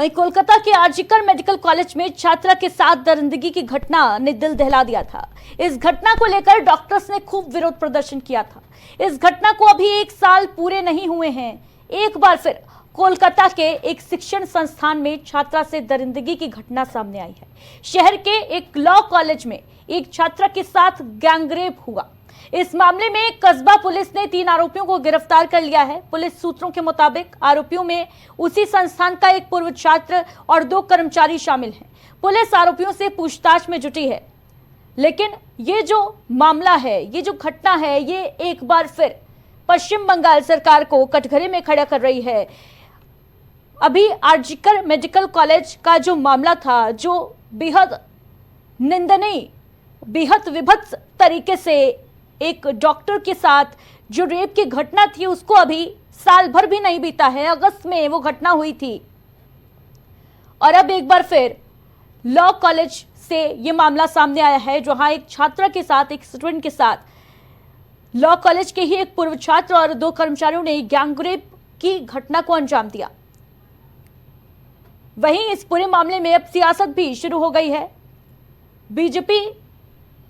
वहीं कोलकाता के RG Kar medical college में छात्रा के साथ दरिंदगी की घटना ने दिल दहला दिया था। इस घटना को लेकर डॉक्टर्स ने खूब विरोध प्रदर्शन किया था। इस घटना को अभी 1 साल पूरे नहीं हुए हैं, एक बार फिर कोलकाता के एक शिक्षण संस्थान में छात्रा से दरिंदगी की घटना सामने आई है। शहर के एक लॉ कॉलेज में एक छात्रा के साथ गैंगरेप हुआ। इस मामले में कस्बा पुलिस ने 3 आरोपियों को गिरफ्तार कर लिया है। पुलिस सूत्रों के मुताबिक आरोपियों में उसी संस्थान का एक पूर्व छात्र और 2 कर्मचारी शामिल हैं। पुलिस आरोपियों से पूछताछ में जुटी है, लेकिन ये जो मामला है, ये जो घटना है, ये एक बार फिर पश्चिम बंगाल सरकार को कटघरे में खड़ा कर रही है। अभी आरजीकर मेडिकल कॉलेज का जो मामला था, जो बेहद निंदनीय, बेहद विभत्स तरीके से एक डॉक्टर के साथ जो रेप की घटना थी, उसको अभी साल भर भी नहीं बीता है। अगस्त में वो घटना हुई थी और अब एक बार फिर लॉ कॉलेज से ये मामला सामने आया है, जहां एक छात्रा के साथ, एक स्टूडेंट के साथ लॉ कॉलेज के ही एक पूर्व छात्र और 2 कर्मचारियों ने गैंगरेप की घटना को अंजाम दिया। वहीं इस पूरे मामले में अब सियासत भी शुरू हो गई है। बीजेपी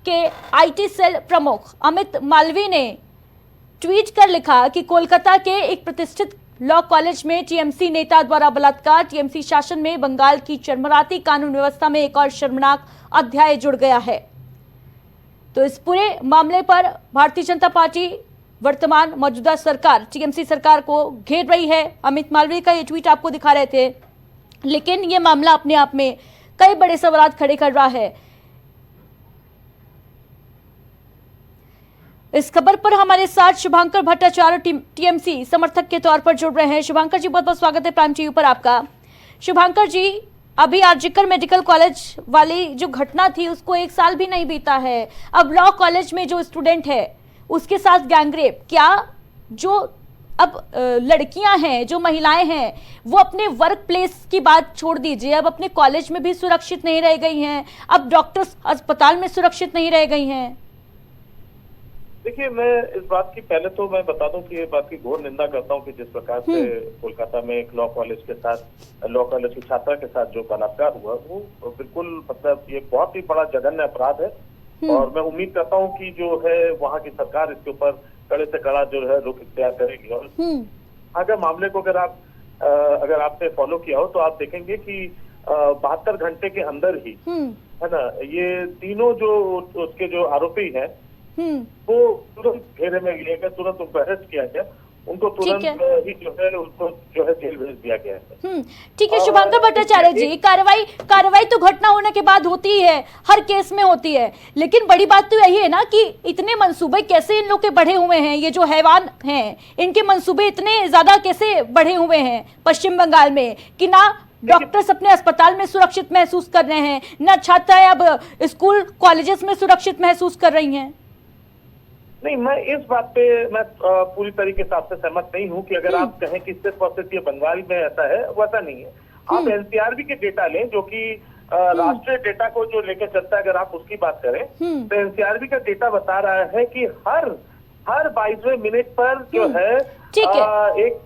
के आईटी सेल प्रमुख अमित मालवीय ने ट्वीट कर लिखा कि कोलकाता के एक प्रतिष्ठित लॉ कॉलेज में टीएमसी नेता द्वारा बलात्कार। टीएमसी शासन में बंगाल की चरमराती कानून व्यवस्था में एक और शर्मनाक अध्याय जुड़ गया है। तो इस पूरे मामले पर भारतीय जनता पार्टी वर्तमान मौजूदा सरकार, टीएमसी सरकार को घेर रही है। अमित मालवीय का ये ट्वीट आपको दिखा रहे थे, लेकिन ये मामला अपने आप में कई बड़े सवाल खड़े कर रहा है। इस खबर पर हमारे साथ शुभांकर भट्टाचार्य टीएमसी समर्थक के तौर पर जुड़ रहे हैं। शुभांकर जी, बहुत बहुत स्वागत है प्राइम टीवी पर आपका। शुभांकर जी, अभी आरजीकर मेडिकल कॉलेज वाली जो घटना थी, उसको 1 साल भी नहीं बीता है। अब लॉ कॉलेज में जो स्टूडेंट है उसके साथ गैंगरेप, क्या जो अब लड़कियां हैं, जो महिलाएं हैं, वो अपने वर्क प्लेस की बात छोड़ दीजिए, अब अपने कॉलेज में भी सुरक्षित नहीं रह गई हैं, अब डॉक्टर्स अस्पताल में सुरक्षित नहीं रह गई हैं। देखिए, मैं इस बात की पहले तो मैं बता दूं कि ये बात की घोर निंदा करता हूं कि जिस प्रकार से कोलकाता में एक लॉ कॉलेज की छात्रा के साथ जो बलात्कार हुआ, वो बिल्कुल मतलब ये बहुत ही बड़ा जघन्य अपराध है। और मैं उम्मीद करता हूं कि जो है वहां की सरकार इसके ऊपर कड़े से कड़ा जो है रुख इख्तियार करेगी। और अगर मामले को अगर आपने फॉलो किया हो तो आप देखेंगे कि 72 घंटे के अंदर ही, है ना, ये तीनों जो उसके जो आरोपी हैं वो तुरंत घेरे में लिए गए, तुरंत उनको अरेस्ट किया गया, उनको तुरंत ही जो है उनको जो है जेल भेज दिया गया है। ठीक है शुभांकर भट्टाचार्य जी, कार्रवाई तो घटना होने के बाद होती ही है, हर केस में होती है, लेकिन बड़ी बात तो यही है ना कि इतने मंसूबे कैसे इन लोग के बढ़े हुए हैं। ये जो हैवान हैं, इनके मंसूबे इतने ज्यादा कैसे बढ़े हुए हैं पश्चिम बंगाल में कि ना डॉक्टर्स अपने अस्पताल में सुरक्षित महसूस कर रहे हैं, ना छात्राएं अब स्कूल कॉलेजेस में सुरक्षित महसूस कर रही हैं। नहीं, मैं इस बात पे मैं पूरी तरीके से आपसे सहमत नहीं हूं कि अगर आप कहें कि सिर्फ और सिर्फ ये बंगाल में ऐसा है, वैसा नहीं है। आप एनसीआरबी के डेटा लें, जो कि राष्ट्रीय डेटा को जो लेकर चलता है, अगर आप उसकी बात करें तो एनसीआरबी का डेटा बता रहा है कि हर 22वें मिनट पर जो है ठीक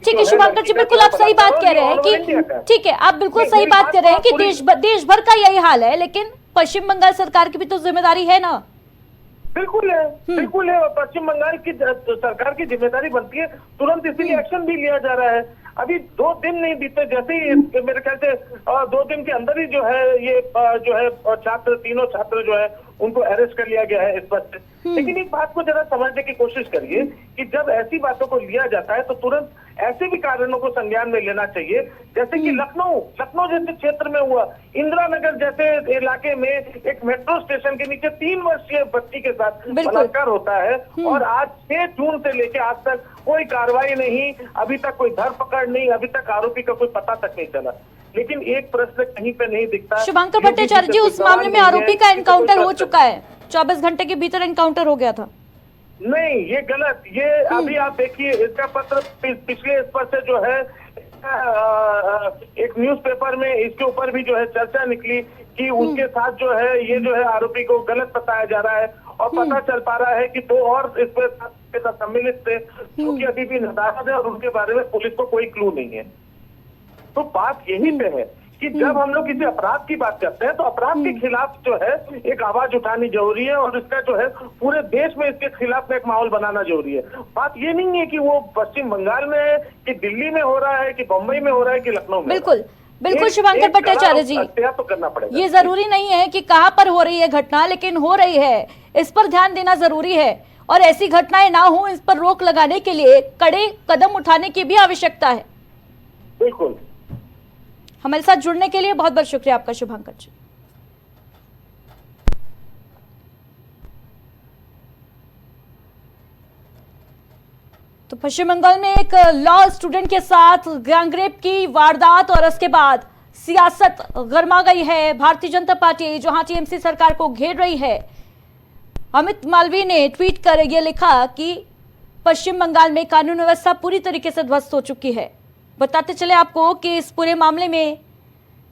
है शुभांकर जी, बिल्कुल आप सही बात कह रहे हैं कि ठीक है, आप बिल्कुल सही बात कर रहे हैं कि देश भर का यही हाल है, लेकिन पश्चिम बंगाल सरकार की भी तो जिम्मेदारी है ना। बिल्कुल है, बिल्कुल है। पश्चिम बंगाल की सरकार की जिम्मेदारी बनती है, तुरंत इसीलिए एक्शन भी लिया जा रहा है। अभी 2 दिन नहीं बीते, जैसे ही मेरे ख्याल से 2 दिन के अंदर ही जो है ये जो है तीनों छात्र जो है उनको अरेस्ट कर लिया गया है इस बात से। लेकिन इस बात को जरा समझने की कोशिश करिए कि जब ऐसी बातों को लिया जाता है तो तुरंत ऐसे भी कारणों को संज्ञान में लेना चाहिए, जैसे कि लखनऊ जैसे क्षेत्र में हुआ, इंदिरा नगर जैसे इलाके में एक मेट्रो स्टेशन के नीचे 3 वर्षीय बच्ची के साथ बलात्कार होता है और आज 6 जून से लेकर आज तक कोई कार्रवाई नहीं, अभी तक कोई धरपकड़ नहीं, अभी तक आरोपी का कोई पता तक नहीं चला। लेकिन एक प्रश्न कहीं पे नहीं दिखता। शुभांकर भट्टाचार्य जी, उस मामले में आरोपी का एनकाउंटर हो चुका है, 24 घंटे के भीतर एनकाउंटर हो गया था। नहीं, ये गलत, ये अभी आप देखिए इसका पत्र पिछले इस पर से जो है एक न्यूज़पेपर में इसके ऊपर भी जो है चर्चा निकली कि उसके साथ जो है ये जो है आरोपी को गलत बताया जा रहा है और पता चल पा रहा है कि 2 और इस पर सम्मिलित थे जो कि अभी भी नादारद है और उनके बारे में पुलिस को कोई क्लू नहीं है। तो बात यही पे है कि जब हम लोग किसी अपराध की बात करते हैं तो अपराध के खिलाफ जो है एक आवाज उठानी जरूरी है, और इसका जो है पूरे देश में इसके खिलाफ एक माहौल बनाना जरूरी है। बात ये नहीं है कि वो पश्चिम बंगाल में है, कि दिल्ली में हो रहा है, कि बम्बई में हो रहा है, कि लखनऊ में। बिल्कुल बिल्कुल शुभंकर भट्टाचार्य जी, तो करना पड़ेगा। ये जरूरी नहीं है कि कहां पर हो रही है घटना, लेकिन हो रही है, इस पर ध्यान देना जरूरी है, और ऐसी घटनाएं ना हो इस पर रोक लगाने के लिए कड़े कदम उठाने की भी आवश्यकता है। बिल्कुल। हमारे साथ जुड़ने के लिए बहुत बहुत शुक्रिया आपका शुभंकर जी। तो पश्चिम बंगाल में एक लॉ स्टूडेंट के साथ गैंगरेप की वारदात और उसके बाद सियासत गर्मा गई है। भारतीय जनता पार्टी जहां टीएमसी सरकार को घेर रही है, अमित मालवीय ने ट्वीट कर यह लिखा कि पश्चिम बंगाल में कानून व्यवस्था पूरी तरीके से ध्वस्त हो चुकी है। बताते चले आपको कि इस पूरे मामले में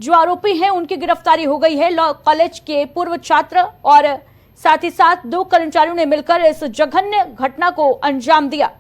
जो आरोपी हैं उनकी गिरफ्तारी हो गई है। लॉ कॉलेज के पूर्व छात्र और साथ ही साथ 2 कर्मचारियों ने मिलकर इस जघन्य घटना को अंजाम दिया।